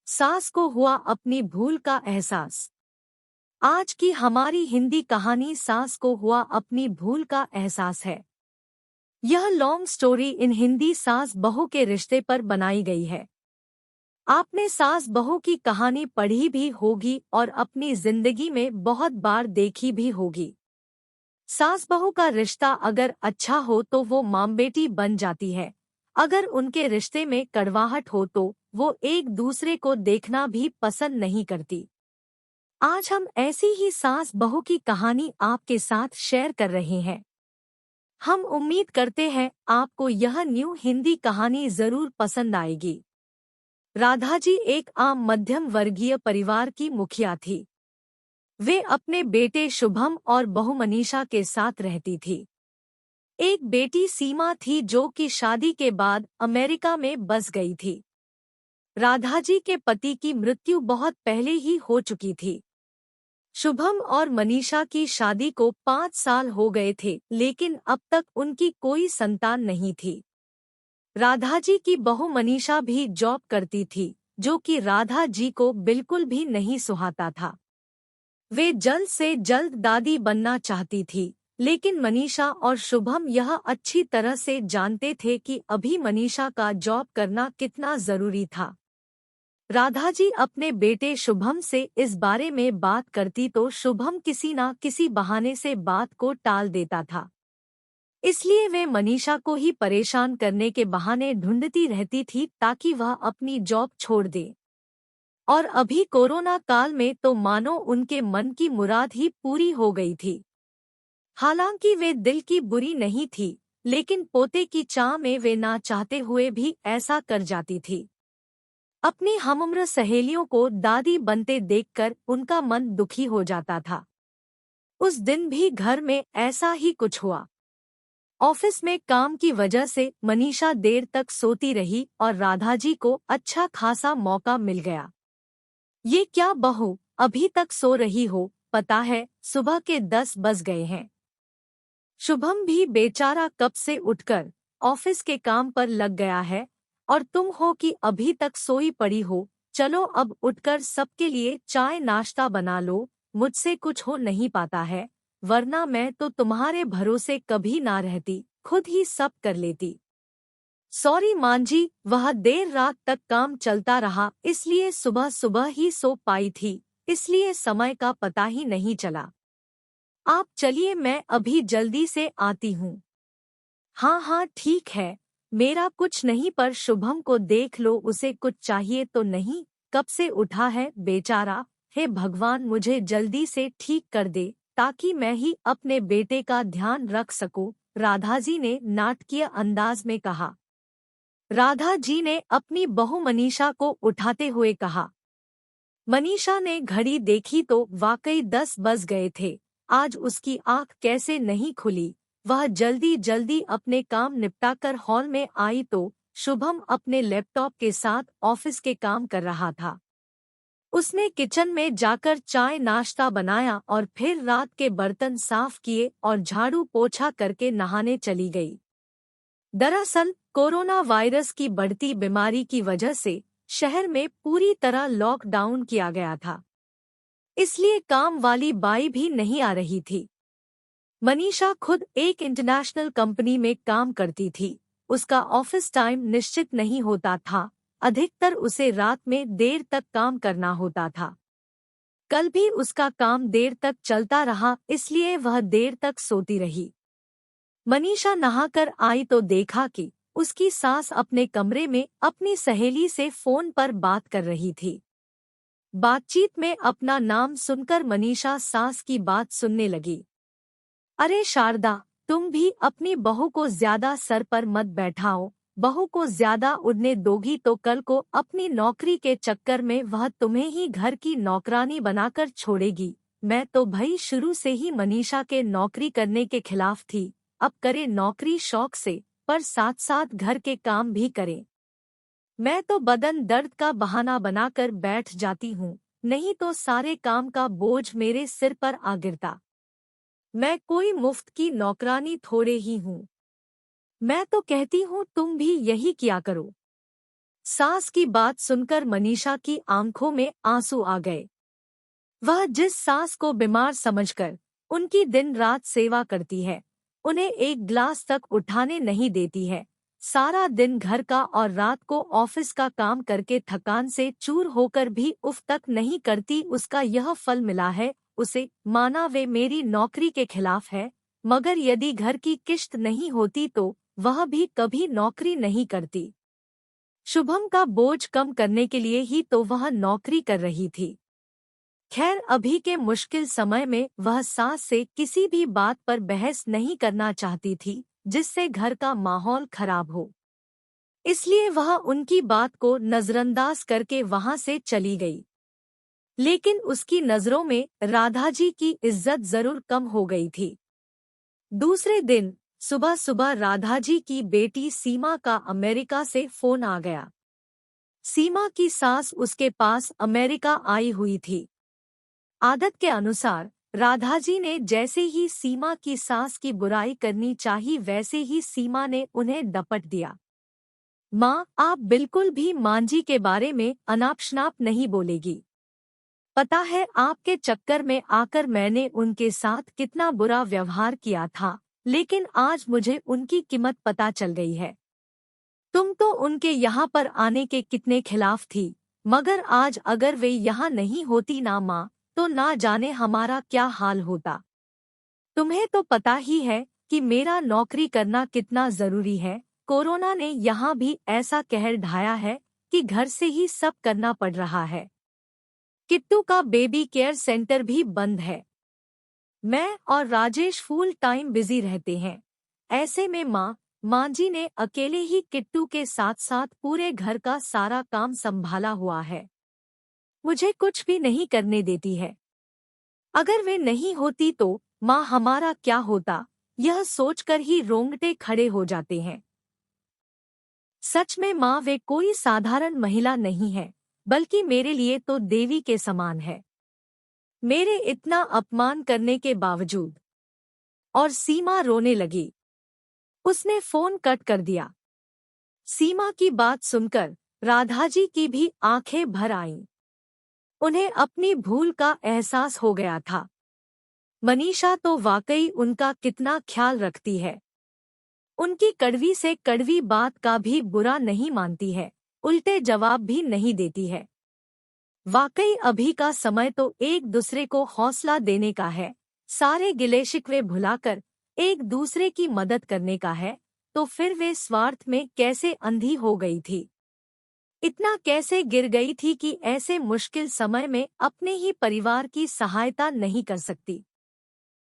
सास को हुआ अपनी भूल का एहसास। आज की हमारी हिंदी कहानी सास को हुआ अपनी भूल का एहसास है। यह लॉन्ग स्टोरी इन हिंदी सास बहू के रिश्ते पर बनाई गई है। आपने सास बहू की कहानी पढ़ी भी होगी और अपनी जिंदगी में बहुत बार देखी भी होगी। सास बहू का रिश्ता अगर अच्छा हो तो वो माँ बेटी बन जाती है। अगर उनके रिश्ते में कड़वाहट हो तो वो एक दूसरे को देखना भी पसंद नहीं करती। आज हम ऐसी ही सास बहू की कहानी आपके साथ शेयर कर रहे हैं। हम उम्मीद करते हैं आपको यह न्यू हिंदी कहानी जरूर पसंद आएगी। राधा जी एक आम मध्यम वर्गीय परिवार की मुखिया थी। वे अपने बेटे शुभम और बहू मनीषा के साथ रहती थी। एक बेटी सीमा थी जो कि शादी के बाद अमेरिका में बस गई थी। राधा जी के पति की मृत्यु बहुत पहले ही हो चुकी थी। शुभम और मनीषा की शादी को 5 साल हो गए थे, लेकिन अब तक उनकी कोई संतान नहीं थी। राधा जी की बहू मनीषा भी जॉब करती थी, जो कि राधा जी को बिल्कुल भी नहीं सुहाता था। वे जल्द से जल्द दादी बनना चाहती थी, लेकिन मनीषा और शुभम यह अच्छी तरह से जानते थे कि अभी मनीषा का जॉब करना कितना जरूरी था। राधा जी अपने बेटे शुभम से इस बारे में बात करती तो शुभम किसी न किसी बहाने से बात को टाल देता था। इसलिए वे मनीषा को ही परेशान करने के बहाने ढूंढती रहती थी ताकि वह अपनी जॉब छोड़ दे। और अभी कोरोना काल में तो मानो उनके मन की मुराद ही पूरी हो गई थी। हालांकि वे दिल की बुरी नहीं थी, लेकिन पोते की चाह में वे ना चाहते हुए भी ऐसा कर जाती थी। अपनी हमउम्र सहेलियों को दादी बनते देखकर उनका मन दुखी हो जाता था। उस दिन भी घर में ऐसा ही कुछ हुआ। ऑफिस में काम की वजह से मनीषा देर तक सोती रही और राधा जी को अच्छा खासा मौका मिल गया। ये क्या बहू, अभी तक सो रही हो? पता है सुबह के 10 बज गए हैं। शुभम भी बेचारा कब से उठकर ऑफिस के काम पर लग गया है और तुम हो कि अभी तक सोई पड़ी हो। चलो अब उठकर सबके लिए चाय नाश्ता बना लो, मुझसे कुछ हो नहीं पाता है, वरना मैं तो तुम्हारे भरोसे कभी ना रहती, खुद ही सब कर लेती। सॉरी मांझी, वह देर रात तक काम चलता रहा इसलिए सुबह सुबह ही सो पाई थी, इसलिए समय का पता ही नहीं चला। आप चलिए मैं अभी जल्दी से आती हूँ। हाँ हाँ ठीक है, मेरा कुछ नहीं पर शुभम को देख लो, उसे कुछ चाहिए तो नहीं? कब से उठा है बेचारा। हे भगवान मुझे जल्दी से ठीक कर दे ताकि मैं ही अपने बेटे का ध्यान रख सकूं, राधा जी ने नाटकीय अंदाज में कहा। राधा जी ने अपनी बहू मनीषा को उठाते हुए कहा। मनीषा ने घड़ी देखी तो वाकई 10 बज गए थे। आज उसकी आंख कैसे नहीं खुली। वह जल्दी जल्दी अपने काम निपटाकर हॉल में आई तो शुभम अपने लैपटॉप के साथ ऑफिस के काम कर रहा था। उसने किचन में जाकर चाय नाश्ता बनाया और फिर रात के बर्तन साफ किए और झाड़ू पोछा करके नहाने चली गई। दरअसल कोरोना वायरस की बढ़ती बीमारी की वजह से शहर में पूरी तरह लॉकडाउन किया गया था, इसलिए काम वाली बाई भी नहीं आ रही थी। मनीषा खुद एक इंटरनेशनल कंपनी में काम करती थी। उसका ऑफिस टाइम निश्चित नहीं होता था, अधिकतर उसे रात में देर तक काम करना होता था। कल भी उसका काम देर तक चलता रहा, इसलिए वह देर तक सोती रही। मनीषा नहाकर आई तो देखा कि उसकी सास अपने कमरे में अपनी सहेली से फोन पर बात कर रही थी। बातचीत में अपना नाम सुनकर मनीषा सास की बात सुनने लगी। अरे शारदा, तुम भी अपनी बहू को ज्यादा सर पर मत बैठाओ। बहू को ज्यादा उड़ने दोगी तो कल को अपनी नौकरी के चक्कर में वह तुम्हें ही घर की नौकरानी बनाकर छोड़ेगी। मैं तो भाई शुरू से ही मनीषा के नौकरी करने के खिलाफ थी। अब करे नौकरी शौक से, पर साथ साथ घर के काम भी करे। मैं तो बदन दर्द का बहाना बनाकर बैठ जाती हूँ, नहीं तो सारे काम का बोझ मेरे सिर पर आ गिरता। मैं कोई मुफ्त की नौकरानी थोड़े ही हूँ। मैं तो कहती हूँ तुम भी यही किया करो। सास की बात सुनकर मनीषा की आंखों में आंसू आ गए। वह जिस सास को बीमार समझकर उनकी दिन रात सेवा करती है, उन्हें एक ग्लास तक उठाने नहीं देती है, सारा दिन घर का और रात को ऑफिस का काम करके थकान से चूर होकर भी उफ तक नहीं करती, उसका यह फल मिला है उसे। माना वे मेरी नौकरी के खिलाफ है, मगर यदि घर की किश्त नहीं होती तो वह भी कभी नौकरी नहीं करती। शुभम का बोझ कम करने के लिए ही तो वह नौकरी कर रही थी। खैर, अभी के मुश्किल समय में वह सास से किसी भी बात पर बहस नहीं करना चाहती थी जिससे घर का माहौल खराब हो, इसलिए वह उनकी बात को नजरअंदाज करके वहां से चली गई। लेकिन उसकी नजरों में राधाजी की इज्जत जरूर कम हो गई थी। दूसरे दिन सुबह सुबह राधाजी की बेटी सीमा का अमेरिका से फोन आ गया। सीमा की सास उसके पास अमेरिका आई हुई थी। आदत के अनुसार राधाजी ने जैसे ही सीमा की सास की बुराई करनी चाही, वैसे ही सीमा ने उन्हें डपट दिया। माँ, आप बिल्कुल भी मांझी के बारे में अनाप शनाप नहीं बोलेगी। पता है आपके चक्कर में आकर मैंने उनके साथ कितना बुरा व्यवहार किया था, लेकिन आज मुझे उनकी कीमत पता चल गई है। तुम तो उनके यहाँ पर आने के कितने खिलाफ थी, मगर आज अगर वे यहाँ नहीं होती ना माँ, तो ना जाने हमारा क्या हाल होता। तुम्हें तो पता ही है कि मेरा नौकरी करना कितना जरूरी है। कोरोना ने यहाँ भी ऐसा कहर ढाया है कि घर से ही सब करना पड़ रहा है। किट्टू का बेबी केयर सेंटर भी बंद है। मैं और राजेश फुल टाइम बिजी रहते हैं। ऐसे में मांझी ने अकेले ही किट्टू के साथ साथ पूरे घर का सारा काम संभाला हुआ है। मुझे कुछ भी नहीं करने देती है। अगर वे नहीं होती तो माँ हमारा क्या होता, यह सोचकर ही रोंगटे खड़े हो जाते हैं। सच में माँ वे कोई साधारण महिला नहीं है, बल्कि मेरे लिए तो देवी के समान है। मेरे इतना अपमान करने के बावजूद। और सीमा रोने लगी। उसने फोन कट कर दिया। सीमा की बात सुनकर राधाजी की भी आंखें भर आईं। उन्हें अपनी भूल का एहसास हो गया था। मनीषा तो वाकई उनका कितना ख्याल रखती है। उनकी कड़वी से कड़वी बात का भी बुरा नहीं मानती है, उल्टे जवाब भी नहीं देती है। वाकई अभी का समय तो एक दूसरे को हौसला देने का है, सारे गिले शिकवे भुलाकर एक दूसरे की मदद करने का है। तो फिर वे स्वार्थ में कैसे अंधी हो गई थी, इतना कैसे गिर गई थी कि ऐसे मुश्किल समय में अपने ही परिवार की सहायता नहीं कर सकती।